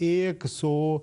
100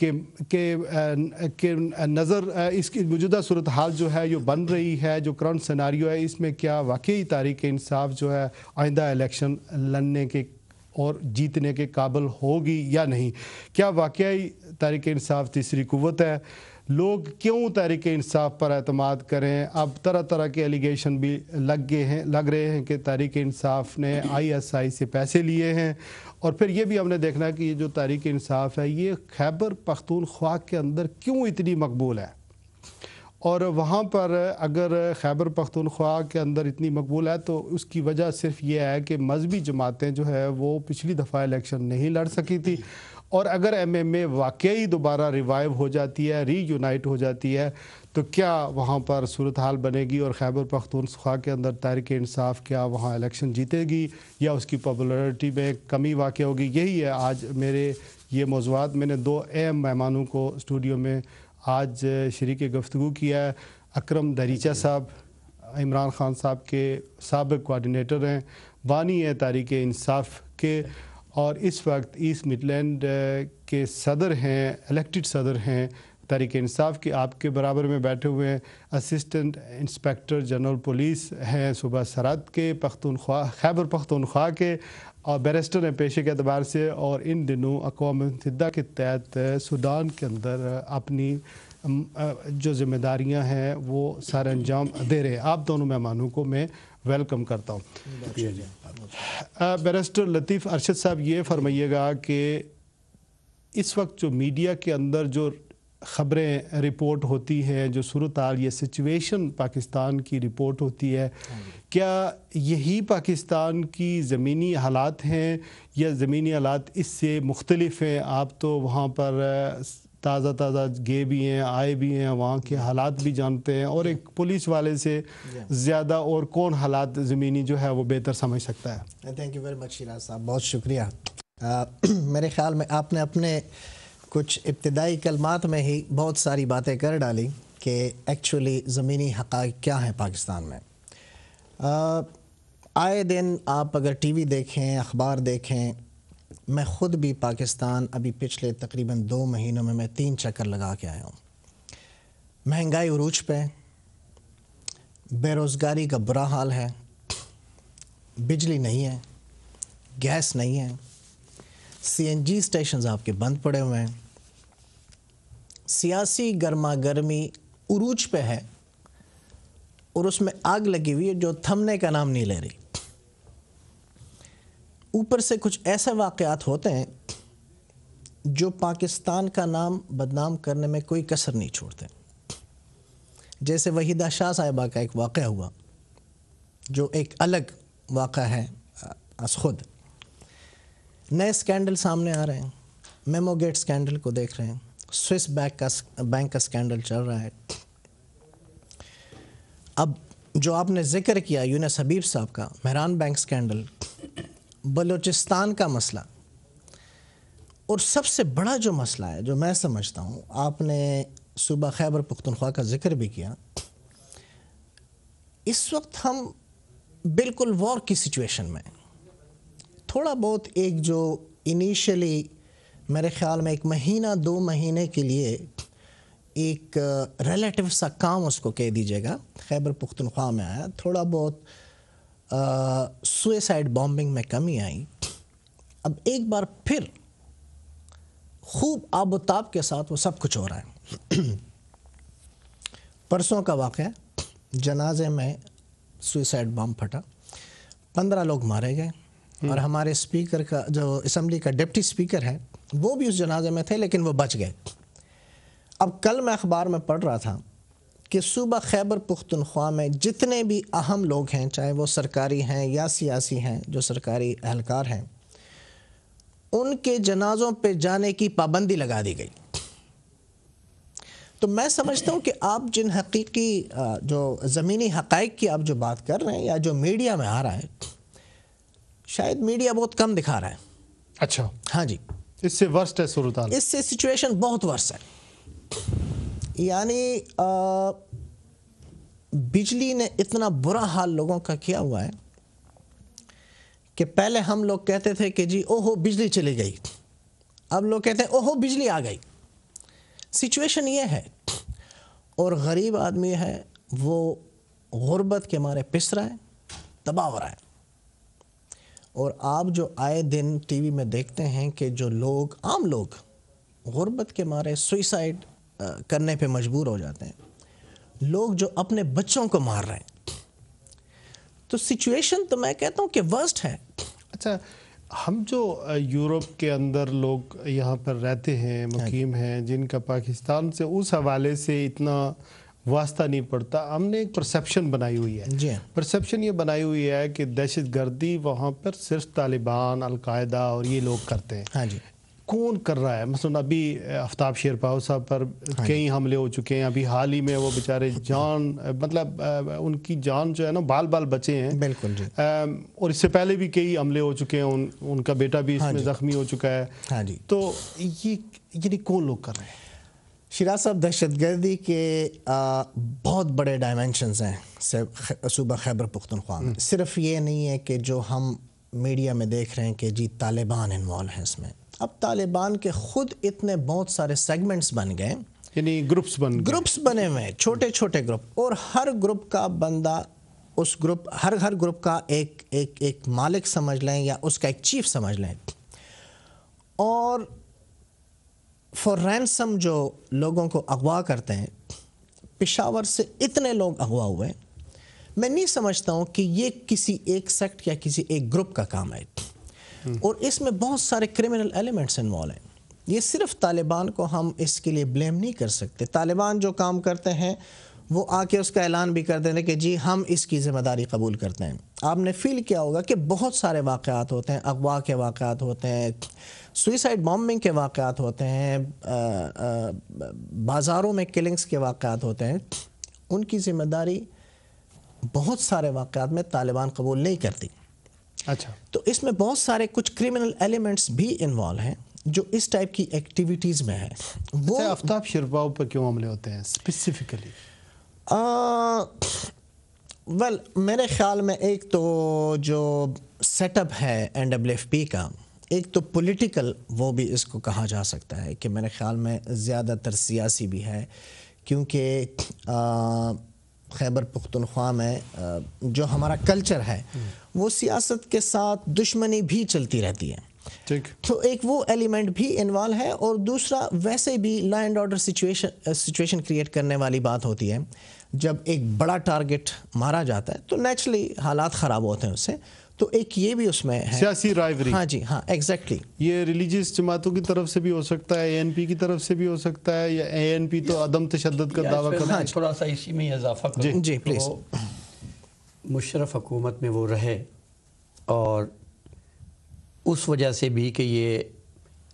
کہ نظر اس کی موجودہ صورتحال جو ہے یہ بن رہی ہے، جو کرنٹ سیناریو ہے، اس میں کیا واقعی تحریک انصاف جو ہے آئندہ الیکشن لڑنے کے اور جیتنے کے قابل ہوگی یا نہیں؟ کیا واقعی تحریک انصاف تیسری قوت ہے؟ لوگ کیوں تحریک انصاف پر اعتماد کریں؟ اب طرح طرح کے ایلیگیشن بھی لگ رہے ہیں کہ تحریک انصاف نے ISI سے پیسے لیے ہیں، اور پھر یہ بھی ہم نے دیکھنا کہ یہ جو تحریک انصاف ہے یہ خیبر پختونخوا کے اندر کیوں اتنی مقبول ہے، اور وہاں پر اگر خیبر پختونخوا کے اندر اتنی مقبول ہے تو اس کی وجہ صرف یہ ہے کہ مذہبی جماعتیں جو ہے وہ پچھلی دفعہ الیکشن نہیں لڑ سکی تھی، اور اگر MMA واقعی دوبارہ ریوائیو ہو جاتی ہے، ری یونائٹ ہو جاتی ہے، تو کیا وہاں پر صورتحال بنے گی اور خیبر پختونخوا کے اندر تحریک انصاف کیا وہاں الیکشن جیتے گی یا اس کی پاپولرٹی میں کمی واقع ہوگی؟ یہی ہے آج میرے یہ موضوعات۔ میں نے 2 اہم مہمانوں کو اسٹوڈیو میں آج شریک گفتگو کیا ہے۔ اکرم دریچہ صاحب عمران خان صاحب کے سابق کوارڈینیٹر ہیں، بانی ہیں تحریک انصاف کے، اور اس وقت ایسٹ مڈلینڈ کے صدر ہیں، الیکٹڈ صدر ہیں تحریک انصاف کے۔ آپ کے برابر میں بیٹھے ہوئے ہیں اسسٹنٹ انسپیکٹر جنرل پولیس ہیں صوبہ سرحد کے خیبر پختونخوا کے، اور بیرسٹر ہیں پیشے کے اعتبار سے، اور ان دنوں اقوام متحدہ کے تحت سوڈان کے اندر اپنی جو ذمہ داریاں ہیں وہ سر انجام دے رہے ہیں۔ آپ دونوں مہمانوں کو میں ویلکم کرتا ہوں۔ بیرسٹر لطیف ارشد صاحب، یہ فرمائیے گا کہ اس وقت جو میڈیا کے اندر جو خبریں رپورٹ ہوتی ہیں، جو صورتحال یہ سچویشن پاکستان کی رپورٹ ہوتی ہے، کیا یہی پاکستان کی زمینی حالات ہیں یا زمینی حالات اس سے مختلف ہیں؟ آپ تو وہاں پر تازہ گئے بھی ہیں، آئے بھی ہیں، وہاں کے حالات بھی جانتے ہیں، اور ایک پولیس والے سے زیادہ اور کون حالات زمینی جو ہے وہ بہتر سمجھ سکتا ہے؟ Thank you very much Shiraz صاحب، بہت شکریہ۔ میرے خیال میں آپ نے اپنے کچھ ابتدائی کلمات میں ہی بہت ساری باتیں کر ڈالی کہ ایکچولی زمینی حقائق کیا ہیں پاکستان میں۔ آئے دن آپ اگر ٹی وی دیکھیں، اخبار دیکھیں، میں خود بھی پاکستان ابھی پچھلے تقریباً 2 مہینوں میں 3 چکر لگا کے آیا ہوں۔ مہنگائی عروج پہ، بے روزگاری کا برا حال ہے، بجلی نہیں ہے، گیس نہیں ہے، CNG اسٹیشنز آپ کے بند پڑے ہوئے ہیں، سیاسی گرما گرمی عروج پہ ہے، اور اس میں آگ لگی ہوئی ہے جو تھمنے کا نام نہیں لے رہی۔ اوپر سے کچھ ایسے واقعات ہوتے ہیں جو پاکستان کا نام بدنام کرنے میں کوئی کسر نہیں چھوڑتے، جیسے وحیدہ شاہ صاحبہ کا ایک واقعہ ہوا جو ایک الگ واقعہ ہے از خود۔ نئے سکینڈل سامنے آ رہے ہیں، میمو گیٹ سکینڈل کو دیکھ رہے ہیں، سوئس بینک کا سکینڈل چل رہا ہے۔ اب جو آپ نے ذکر کیا یونس حبیب صاحب کا مہران بینک سکینڈل، بلوچستان کا مسئلہ، اور سب سے بڑا جو مسئلہ ہے جو میں سمجھتا ہوں، آپ نے صوبہ خیبر پختونخوا کا ذکر بھی کیا، اس وقت ہم بالکل وار کی سچویشن میں، تھوڑا بہت ایک جو انیشلی میرے خیال میں 1 مہینہ 2 مہینے کے لیے ایک ریلیٹیو سا کام اس کو کہہ دیجیے گا خیبر پختونخوا میں آیا، تھوڑا بہت سوئسائڈ بامبنگ میں کمی آئی۔ اب ایک بار پھر خوب آب و تاب کے ساتھ وہ سب کچھ ہو رہا ہے۔ پرسوں کا واقعہ، جنازے میں سوئسائڈ بام پھٹا، 15 لوگ مارے گئے، اور ہمارے اسپیکر کا جو اسمبلی کا ڈپٹی اسپیکر ہے وہ بھی اس جنازے میں تھے لیکن وہ بچ گئے۔ اب کل میں اخبار میں پڑھ رہا تھا کہ صوبہ خیبر پختونخوا میں جتنے بھی اہم لوگ ہیں، چاہے وہ سرکاری ہیں یا سیاسی ہیں، جو سرکاری اہلکار ہیں، ان کے جنازوں پہ جانے کی پابندی لگا دی گئی۔ تو میں سمجھتا ہوں کہ آپ جن حقیقی جو زمینی حقائق کی آپ جو بات کر رہے ہیں یا جو میڈیا میں آ رہا ہے، شاید میڈیا بہت کم دکھا رہا ہے۔ اچھا، ہاں جی، اس سے ورسٹ ہے صورتحال؟ اس سے سچویشن بہت ورس ہے۔ یعنی بجلی نے اتنا برا حال لوگوں کا کیا ہوا ہے کہ پہلے ہم لوگ کہتے تھے کہ جی اوہو بجلی چلی گئی، اب لوگ کہتے ہیں اوہو بجلی آ گئی۔ سچویشن یہ ہے، اور غریب آدمی ہے وہ غربت کے مارے پس رہا ہے، تباہ ہو رہا ہے. اور آپ جو آئے دن ٹی وی میں دیکھتے ہیں کہ جو لوگ، عام لوگ غربت کے مارے سوئسائڈ کرنے پہ مجبور ہو جاتے ہیں، لوگ جو اپنے بچوں کو مار رہے ہیں، تو سچویشن تو میں کہتا ہوں کہ ورسٹ ہے. اچھا، ہم جو یورپ کے اندر لوگ یہاں پر رہتے ہیں، مقیم ہیں، جن کا پاکستان سے اس حوالے سے اتنا واسطہ نہیں پڑتا، ہم نے ایک پرسیپشن بنائی ہوئی ہے. جی پرسیپشن یہ بنائی ہوئی ہے کہ دہشت گردی وہاں پر صرف طالبان، القاعدہ اور یہ لوگ کرتے ہیں. ہاں جی. کون کر رہا ہے؟ مثلا ابھی آفتاب شیرپاؤ صاحب پر کئی حملے ہو چکے ہیں. ابھی حال ہی میں وہ بیچارے جان، مطلب ان کی جان جو ہے نا، بال بال بچے ہیں. بالکل جی. اور اس سے پہلے بھی کئی حملے ہو چکے ہیں. ان کا بیٹا بھی اس میں زخمی ہو چکا ہے. ہاں جی. تو یہ یعنی کون لوگ کر رہے ہیں؟ شیراز صاحب، دہشت گردی کے بہت بڑے ڈائمینشنز ہیں صوبہ خیبر پختونخوا میں. صرف یہ نہیں ہے کہ جو ہم میڈیا میں دیکھ رہے ہیں کہ جی طالبان انوالو ہیں اس میں. اب طالبان کے خود اتنے بہت سارے سیگمنٹس بن گئے، یعنی گروپس بنے ہوئے ہیں، چھوٹے چھوٹے گروپ، اور ہر گروپ کا بندہ، اس گروپ، ہر گروپ کا ایک مالک سمجھ لیں یا اس کا ایک چیف سمجھ لیں. اور فار رینسم جو لوگوں کو اغوا کرتے ہیں، پشاور سے اتنے لوگ اغوا ہوئے، میں نہیں سمجھتا ہوں کہ یہ کسی ایک سیکٹ یا کسی ایک گروپ کا کام ہے. اور اس میں بہت سارے کرمنل ایلیمنٹس انوالو ہیں. یہ صرف طالبان کو ہم اس کے لیے بلیم نہیں کر سکتے. طالبان جو کام کرتے ہیں وہ آ کے اس کا اعلان بھی کر دیتے کہ جی ہم اس کی ذمہ داری قبول کرتے ہیں. آپ نے فیل کیا ہوگا کہ بہت سارے واقعات ہوتے ہیں، اغوا کے واقعات ہوتے ہیں، سوئسائڈ بامبنگ کے واقعات ہوتے ہیں، بازاروں میں کلنگز کے واقعات ہوتے ہیں. ان کی ذمہ داری بہت سارے واقعات میں طالبان قبول نہیں کرتی. اچھا، تو اس میں بہت سارے کچھ کرمنل ایلیمنٹس بھی انوالو ہیں جو اس ٹائپ کی ایکٹیویٹیز میں ہے. وہ آفتاب شیرپاؤ پر کیوں حملے ہوتے ہیں اسپیسیفکلی؟ ویل، میرے خیال میں ایک تو جو سیٹ اپ ہے NWFP کا، ایک تو پولیٹیکل، وہ بھی اس کو کہا جا سکتا ہے کہ میرے خیال میں زیادہ تر سیاسی بھی ہے، کیونکہ خیبر پختونخوا میں جو ہمارا کلچر ہے وہ سیاست کے ساتھ دشمنی بھی چلتی رہتی ہے. ٹھیک. تو ایک وہ ایلیمنٹ بھی انوالو ہے، اور دوسرا ویسے بھی law and order situation create کرنے والی بات ہوتی ہے. جب ایک بڑا ٹارگٹ مارا جاتا ہے تو نیچرلی حالات خراب ہوتے ہیں اس سے. تو ایک یہ بھی اس میں ہے، سیاسی رائیوری. ہاں جی، ہاں ایگزیکٹلی. یہ ریلیجیس جماعتوں کی طرف سے بھی ہو سکتا ہے، ANP کی طرف سے بھی ہو سکتا ہے، یا ANP تو عدم تشدد کا دعویٰ کرتا ہے. تھوڑا سا اسی میں اضافہ کروں. جی پلیز. مشرف حکومت میں وہ رہے، اور اس وجہ سے بھی کہ یہ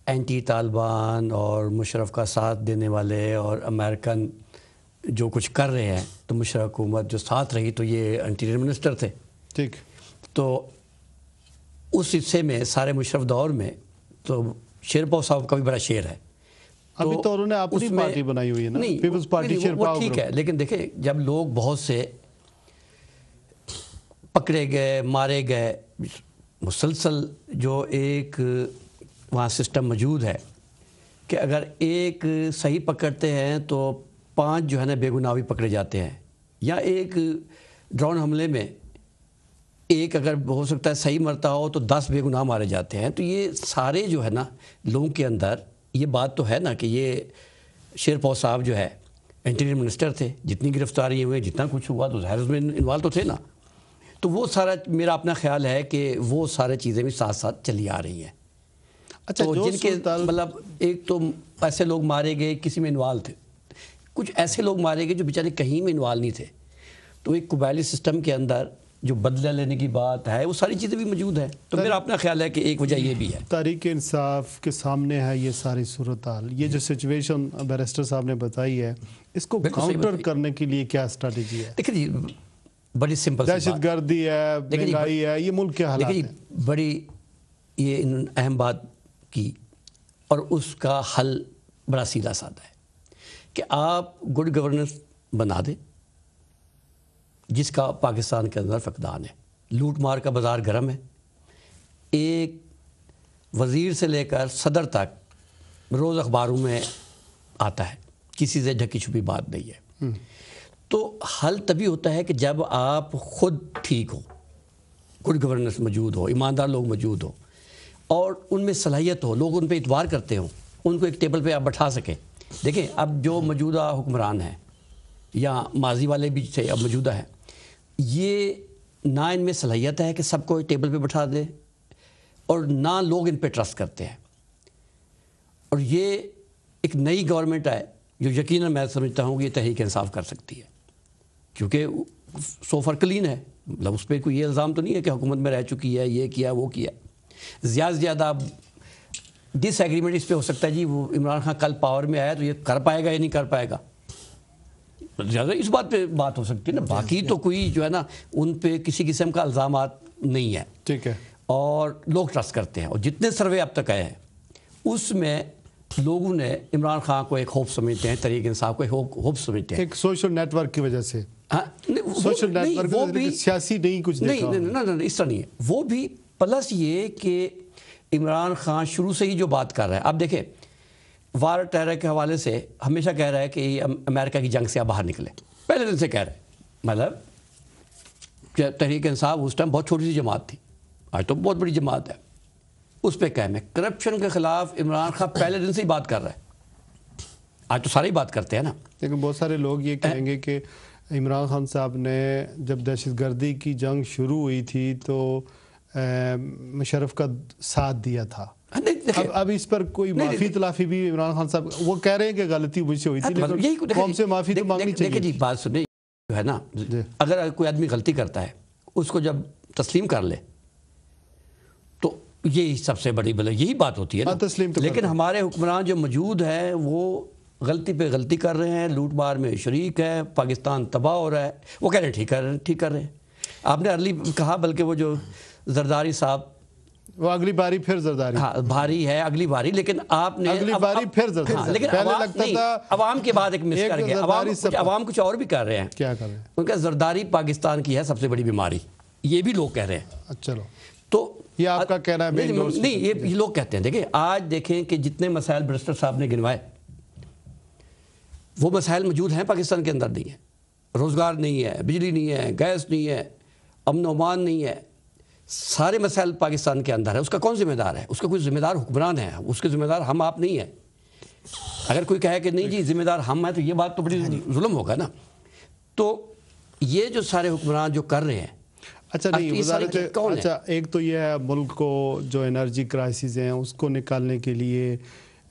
اینٹی طالبان اور مشرف کا ساتھ دینے والے اور امریکن جو کچھ کر رہے ہیں، تو مشرف حکومت جو ساتھ رہی تو یہ انٹیریئر منسٹر تھے. ٹھیک. تو اس حصے میں سارے مشرف دور میں تو شیرپاؤ صاحب کا بھی بڑا شیر ہے. ابھی تو انہوں نے اپنی پارٹی بنائی ہوئی ہے نا، پیپلز پارٹی شیرپاؤ. ٹھیک ہے، لیکن دیکھیں جب لوگ بہت سے پکڑے گئے، مارے گئے، مسلسل جو ایک وہاں سسٹم موجود ہے کہ اگر ایک صحیح پکڑتے ہیں تو 5 جو ہے نا بے گناہ بھی پکڑے جاتے ہیں، یا ایک ڈرون حملے میں ایک اگر ہو سکتا ہے صحیح مرتا ہو تو 10 بے گناہ مارے جاتے ہیں. تو یہ سارے جو ہے نا لوگوں کے اندر یہ بات تو ہے نا کہ یہ شیرپاؤ صاحب جو ہے انٹیریئر منسٹر تھے، جتنی گرفتاری ہوئے، جتنا کچھ ہوا تو ظاہر اس میں انوالو تو تھے نا. تو وہ سارا میرا اپنا خیال ہے کہ وہ سارے چیزیں بھی ساتھ ساتھ چلی آ رہی ہیں. اچھا، تو جن کے مطلب ایک تو ایسے لوگ مارے گئے کسی میں انوالو تھے، کچھ ایسے لوگ مارے گئے جو بیچارے کہیں میں انوالو نہیں تھے. تو ایک قبائلی سسٹم کے اندر جو بدلہ لینے کی بات ہے وہ ساری چیزیں بھی موجود ہیں. تو میرا اپنا خیال ہے کہ ایک وجہ یہ بھی ہے. تحریک انصاف کے سامنے ہے یہ ساری صورتحال، یہ جو سچویشن بیرسٹر صاحب نے بتائی ہے، اس کو کاؤنٹر کرنے کے لیے کیا اسٹریٹجی ہے؟ دیکھیں جی، بڑی سمپل دہشت گردی ہے، مہنگائی ہے، یہ ملک کے حالات ہیں. بڑی یہ اہم بات کی، اور اس کا حل بڑا سیدھا سادہ ہے کہ آپ گڈ گورننس بنا دیں، جس کا پاکستان کے اندر فقدان ہے. لوٹ مار کا بازار گرم ہے. ایک وزیر سے لے کر صدر تک روز اخباروں میں آتا ہے کسی سے ڈھکی چھپی بات نہیں ہے. تو حل تبھی ہوتا ہے کہ جب آپ خود ٹھیک ہو, گڈ گورننس موجود ہو, ایماندار لوگ موجود ہو, اور ان میں صلاحیت ہو, لوگ ان پہ اعتبار کرتے ہوں, ان کو ایک ٹیبل پہ آپ بٹھا سکیں. دیکھیں اب جو موجودہ حکمران ہیں یا ماضی والے بھی تھے اب موجودہ ہیں, یہ نہ ان میں صلاحیت ہے کہ سب کو ایک ٹیبل پہ بٹھا دیں, اور نہ لوگ ان پہ ٹرسٹ کرتے ہیں. اور یہ ایک نئی گورنمنٹ ہے جو یقیناً میں سمجھتا ہوں کہ یہ تحریک انصاف کر سکتی ہے, کیونکہ سو فار کلین ہے. مطلب اس پہ کوئی یہ الزام تو نہیں ہے کہ حکومت میں رہ چکی ہے, یہ کیا وہ کیا. زیادہ سے زیادہ اب ڈس ایگریمنٹ اس پہ ہو سکتا ہے جی وہ عمران خان کل پاور میں آیا تو یہ کر پائے گا یا نہیں کر پائے گا, زیادہ اس بات پہ بات ہو سکتی ہے نا. باقی تو کوئی جو ہے نا ان پہ کسی قسم کا الزامات نہیں ہے. ٹھیک ہے. اور لوگ ٹرسٹ کرتے ہیں, اور جتنے سروے اب تک آئے ہیں اس میں لوگوں نے عمران خان کو ایک ہوپ سمجھتے ہیں, تحریک انصاف کو ایک ہوپ سمجھتے ہیں. ایک سوشل نیٹ ورک کی وجہ سے, سوشل نیٹ ورک وہ بھی سیاسی نہیں کچھ دیکھا. نہیں اس طرح نہیں ہے. وہ بھی پلس یہ کہ عمران خان شروع سے ہی جو بات کر رہا ہے, آپ دیکھیں وار ٹیرر کے حوالے سے ہمیشہ کہہ رہا ہے کہ یہ امریکہ کی جنگ سے آپ باہر نکلے, پہلے دن سے کہہ رہے ہیں. مطلب تحریک انصاف اس ٹائم بہت چھوٹی سی جماعت تھی, آج تو بہت بڑی جماعت ہے. اس پہ قائم ہے. کرپشن کے خلاف عمران خان پہلے دن سے ہی بات کر رہا ہے, آج تو سارے ہی بات کرتے ہیں نا. لیکن بہت سارے لوگ یہ کہیں گے کہ عمران خان صاحب نے جب دہشت گردی کی جنگ شروع ہوئی تھی تو مشرف کا ساتھ دیا تھا. اب اس پر کوئی معافی تلافی بھی عمران خان صاحب وہ کہہ رہے ہیں کہ غلطی مجھ سے ہوئی تھی, لیکن قوم سے معافی تو مانگنی چاہیے. دیکھیں جی بات سنیں, جو ہے نا اگر کوئی آدمی غلطی کرتا ہے اس کو جب تسلیم کر لے تو یہی سب سے بڑی یہی بات ہوتی ہے نا. تسلیم تو لیکن ہمارے حکمران جو موجود ہیں وہ غلطی پہ غلطی کر رہے ہیں, لوٹ مار میں شریک ہے, پاکستان تباہ ہو رہا ہے. وہ کہہ رہے ہیں ٹھیک کر رہے ہیں. آپ نے ارلی کہا, بلکہ وہ جو زرداری صاحب وہ اگلی باری پھر زرداری, ہاں بھاری ہے اگلی باری, لیکن آپ نے اگلی باری پھر زرداری. لیکن پہلے لگتا تھا عوام کے بعد ایک مس کر گیا. عوام کچھ اور بھی کر رہے ہیں. کیا کر رہے ہیں؟ ان کا زرداری پاکستان کی ہے سب سے بڑی بیماری, یہ بھی لوگ کہہ رہے ہیں. چلو تو یہ آپ کا کہنا ہے. نہیں یہ لوگ کہتے ہیں. دیکھیں آج دیکھیں کہ جتنے مسائل برسٹر صاحب نے گنوائے وہ مسائل موجود ہیں پاکستان کے اندر نہیں ہے. روزگار نہیں ہے, بجلی نہیں ہے, گیس نہیں ہے, امن و امان نہیں ہے, سارے مسائل پاکستان کے اندر ہے. اس کا کون ذمہ دار ہے؟ اس کا کوئی ذمہ دار حکمران ہے, اس کے ذمہ دار ہم آپ نہیں ہیں. اگر کوئی کہے کہ نہیں جی ذمہ دار ہم ہیں تو یہ بات تو بڑی ظلم ہوگا نا. تو یہ جو سارے حکمران جو کر رہے ہیں, اچھا نہیں وزارت, اچھا ایک تو یہ ہے ملک کو جو انرجی کرائسس ہیں اس کو نکالنے کے لیے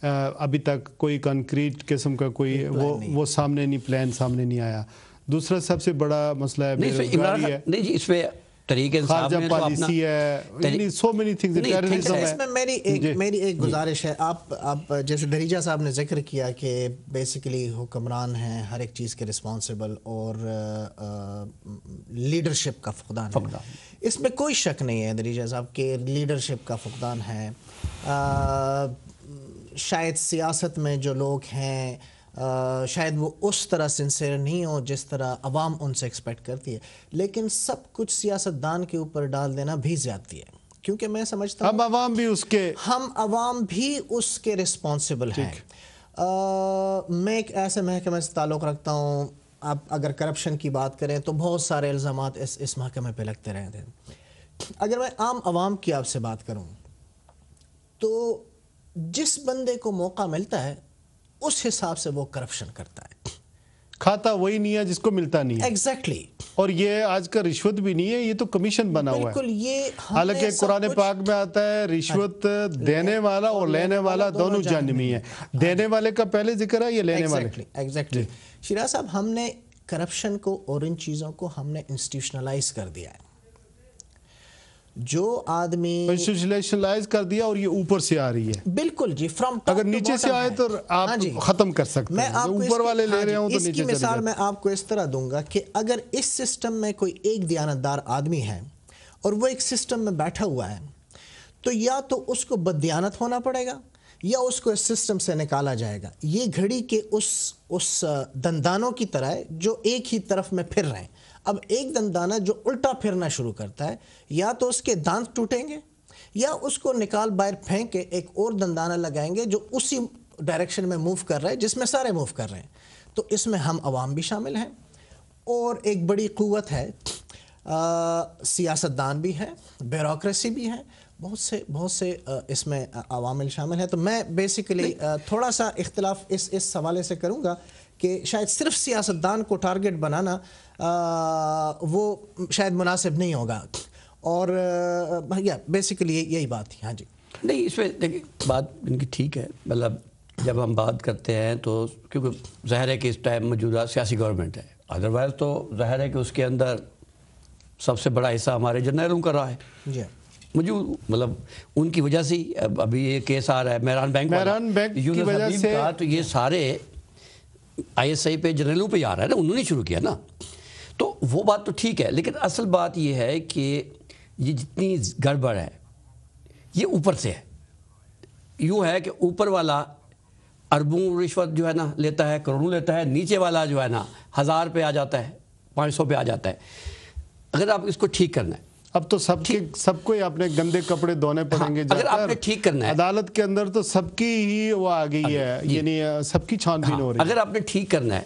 ابھی تک کوئی کنکریٹ قسم کا کوئی وہ سامنے نہیں, پلان سامنے نہیں آیا. دوسرا سب سے بڑا مسئلہ ہے بیروزگاری ہے. نہیں جی اس پہ طریقے خارجہ پالیسی ہے, سو مینی تھنگز. اس میں میری ایک گزارش ہے, آپ جیسے دریجہ صاحب نے ذکر کیا کہ بیسیکلی حکمران ہیں ہر ایک چیز کے رسپانسبل, اور لیڈرشپ کا فقدان ہے. اس میں کوئی شک نہیں ہے دریجہ صاحب کہ لیڈرشپ کا فقدان ہے. شاید سیاست میں جو لوگ ہیں شاید وہ اس طرح سنسیئر نہیں ہو جس طرح عوام ان سے ایکسپیکٹ کرتی ہے, لیکن سب کچھ سیاستدان کے اوپر ڈال دینا بھی زیادتی ہے, کیونکہ میں سمجھتا ہوں ہم عوام بھی اس کے رسپانسبل ہیں. میں ایک ایسے محکمے سے تعلق رکھتا ہوں, آپ اگر کرپشن کی بات کریں تو بہت سارے الزامات اس محکمے پہ لگتے رہتے ہیں. اگر میں عام عوام کی آپ سے بات کروں تو جس بندے کو موقع ملتا ہے اس حساب سے وہ کرپشن کرتا ہے. کھاتا وہی نہیں ہے جس کو ملتا نہیں ہے. ایگزیکٹلی. اور یہ آج کا رشوت بھی نہیں ہے, یہ تو کمیشن بنا ہوا ہے. بالکل. یہ حالانکہ قرآن پاک میں آتا ہے رشوت دینے والا اور لینے والا دونوں جہنمی ہیں. دینے والے کا پہلے ذکر ہے, یہ لینے والے. ایگزیکٹلی. شیراز صاحب, ہم نے کرپشن کو اور ان چیزوں کو ہم نے انسٹیٹیوشنلائز کر دیا ہے. جو آدمی انسٹیٹیوشنلائز کر دیا اور یہ اوپر سے آ رہی ہے. بالکل جی, فرام اگر نیچے سے آئے تو آپ ختم کر سکتے ہیں. اوپر والے لے رہے ہوں تو نیچے چلے جاتے ہیں. اس کی مثال میں آپ کو اس طرح دوں گا کہ اگر اس سسٹم میں کوئی ایک دیانتدار آدمی ہے اور وہ ایک سسٹم میں بیٹھا ہوا ہے تو یا تو اس کو بددیانت ہونا پڑے گا یا اس کو اس سسٹم سے نکالا جائے گا. یہ گھڑی کے اس دندانوں کی طرح ہے جو ایک ہی طرف میں پھر رہے ہیں. اب ایک دندانہ جو الٹا پھرنا شروع کرتا ہے, یا تو اس کے دانت ٹوٹیں گے یا اس کو نکال باہر پھینک کے ایک اور دندانہ لگائیں گے جو اسی ڈائریکشن میں موو کر رہا ہے جس میں سارے موو کر رہے ہیں. تو اس میں ہم عوام بھی شامل ہیں، اور ایک بڑی قوت ہے، سیاستدان بھی ہے، بیوروکریسی بھی ہے، بہت سے اس میں عوامل شامل ہیں. تو میں بیسیکلی تھوڑا سا اختلاف اس حوالے سے کروں گا کہ شاید صرف سیاستدان کو ٹارگٹ بنانا وہ شاید مناسب نہیں ہوگا، اور بیسیکلی یہی بات تھی. ہاں جی. نہیں، اس میں دیکھیں بات ان کی ٹھیک ہے. مطلب جب ہم بات کرتے ہیں تو کیونکہ ظاہر ہے کہ اس ٹائم موجودہ سیاسی گورنمنٹ ہے، ادروائز تو ظاہر ہے کہ اس کے اندر سب سے بڑا حصہ ہمارے جرنیلوں کا رہا ہے. جی موجود مطلب ان کی وجہ سے ابھی یہ کیس آ رہا ہے مہران بینک کی وجہ سے، تو یہ سارے آئی ایس آئی پہ جرنیلوں پہ آ رہا ہے نا، انہوں نے شروع کیا نا. تو وہ بات تو ٹھیک ہے، لیکن اصل بات یہ ہے کہ یہ جتنی گڑبڑ ہے یہ اوپر سے ہے. یوں ہے کہ اوپر والا اربوں رشوت جو ہے نا لیتا ہے، کروڑوں لیتا ہے، نیچے والا جو ہے نا 1000 پہ آ جاتا ہے، 500 پہ آ جاتا ہے. اگر آپ اس کو ٹھیک کرنا ہے، اب تو سب کو ہی اپنے گندے کپڑے دھونے پڑیں گے. اگر آپ نے ٹھیک کرنا ہے، عدالت کے اندر تو سب کی ہی وہ آ گئی ہے، یعنی سب کی چھان بین ہو رہی ہے. اگر آپ نے ٹھیک کرنا ہے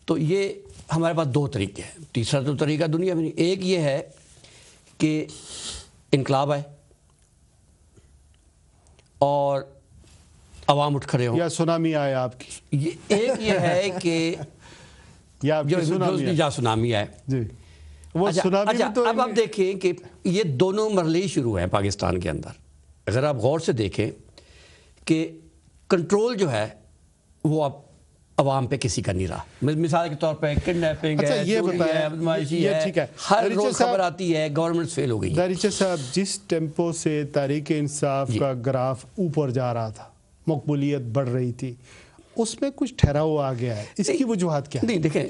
تو یہ ہمارے پاس 2 طریقے ہیں. تیسرا تو طریقہ دنیا میں نہیں. ایک یہ ہے کہ انقلاب آئے اور عوام اٹھ کھڑے ہوں، یا سونامی آئے آپ کی. ایک یہ ہے کہ یا سونامی آئے. جی وہ سونامی بھی تو. اب آپ دیکھیں کہ یہ دونوں مرحلے شروع ہیں پاکستان کے اندر. اگر آپ غور سے دیکھیں کہ کنٹرول جو ہے وہ اب عوام پہ کسی کا نہیں رہا. مثال کے طور پہ کڈنیپنگ ہے، چوری ہے، بدمعاشی ہے، ہر روز خبر آتی ہے گورنمنٹ فیل ہو گئی. دریچہ صاحب، جس ٹیمپو سے تحریک انصاف کا گراف اوپر جا رہا تھا، مقبولیت بڑھ رہی تھی، اس میں کچھ ٹھہراؤ آ گیا ہے. اس کی وجوہات کیا ہے؟ نہیں دیکھیں،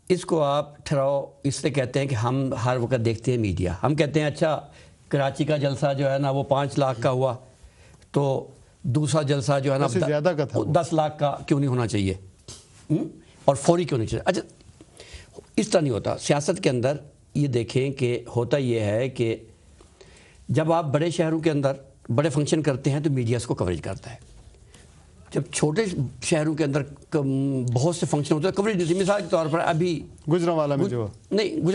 اس کو آپ ٹھہراؤ اس لیے کہتے ہیں کہ ہم ہر وقت دیکھتے ہیں میڈیا، ہم کہتے ہیں اچھا کراچی کا جلسہ جو ہے نا وہ 5 لاکھ کا ہوا، تو دوسرا جلسہ جو ہے نا 10 لاکھ کا کیوں نہیں ہونا چاہیے اور فوری کیوں نہیں چاہیے. اچھا اس طرح نہیں ہوتا. سیاست کے اندر یہ دیکھیں کہ ہوتا یہ ہے کہ جب آپ بڑے شہروں کے اندر بڑے فنکشن کرتے ہیں تو میڈیا اس کو کوریج کرتا ہے. جب چھوٹے شہروں کے اندر بہت سے فنکشن ہوتے ہیں کوریج نہیں. مثال کے طور پر ابھی گجرانوالہ میں جو نہیں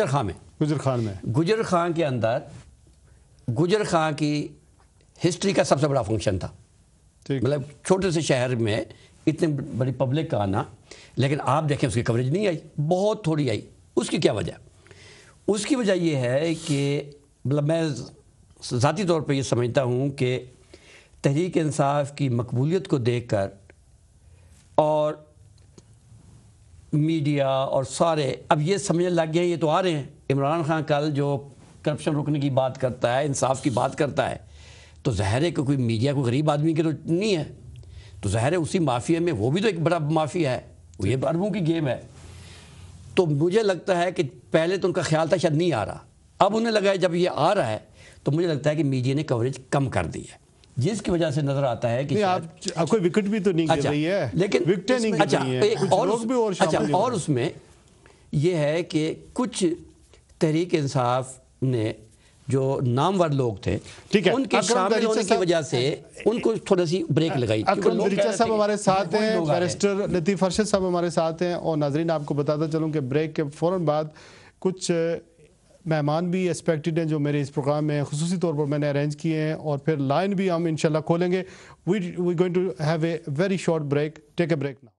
گجر خان کے اندر گجر خان کی ہسٹری کا سب سے بڑا فنکشن تھا. مطلب چھوٹے سے شہر میں اتنے بڑی پبلک کا آنا، لیکن آپ دیکھیں اس کی کوریج نہیں آئی، بہت تھوڑی آئی. اس کی کیا وجہ؟ اس کی وجہ یہ ہے کہ مطلب میں ذاتی طور پہ یہ سمجھتا ہوں کہ تحریک انصاف کی مقبولیت کو دیکھ کر اور میڈیا اور سارے اب یہ سمجھنے لگ گئے ہیں، یہ تو آ رہے ہیں. عمران خان کل جو کرپشن روکنے کی بات کرتا ہے، انصاف کی بات کرتا ہے، تو ظاہر ہے کہ کوئی میڈیا کو غریب آدمی کے تو نہیں ہے، تو ظاہر ہے اسی مافیا میں وہ بھی تو ایک بڑا مافیا ہے، وہ یہ اربوں کی گیم ہے. تو مجھے لگتا ہے کہ پہلے تو ان کا خیال تھا شاید نہیں آ رہا، اب انہیں لگا ہے جب یہ آ رہا ہے تو مجھے لگتا ہے کہ میڈیا نے کوریج کم کر دی ہے، جس کی وجہ سے نظر آتا ہے کہ آپ کوئی وکٹ بھی تو نہیں گر رہی ہے، لیکن وکٹیں نہیں گر رہی ہیں. اور اس میں یہ ہے کہ کچھ تحریک انصاف نے جو نامور لوگ تھے ان کے شامل ہونے کی وجہ سے ان کو تھوڑا سی بریک لگائی. اکرم دریچہ صاحب ہمارے ساتھ ہیں، بیرسٹر لطیف ارشد صاحب ہمارے ساتھ ہیں، اور ناظرین آپ کو بتاتا چلوں کہ بریک کے فوراً بعد کچھ مہمان بھی ایکسپیکٹڈ ہیں جو میرے اس پروگرام میں خصوصی طور پر میں نے ارینج کیے ہیں، اور پھر لائن بھی ہم انشاءاللہ کھولیں گے. We going to have a very short break. Take a break نا.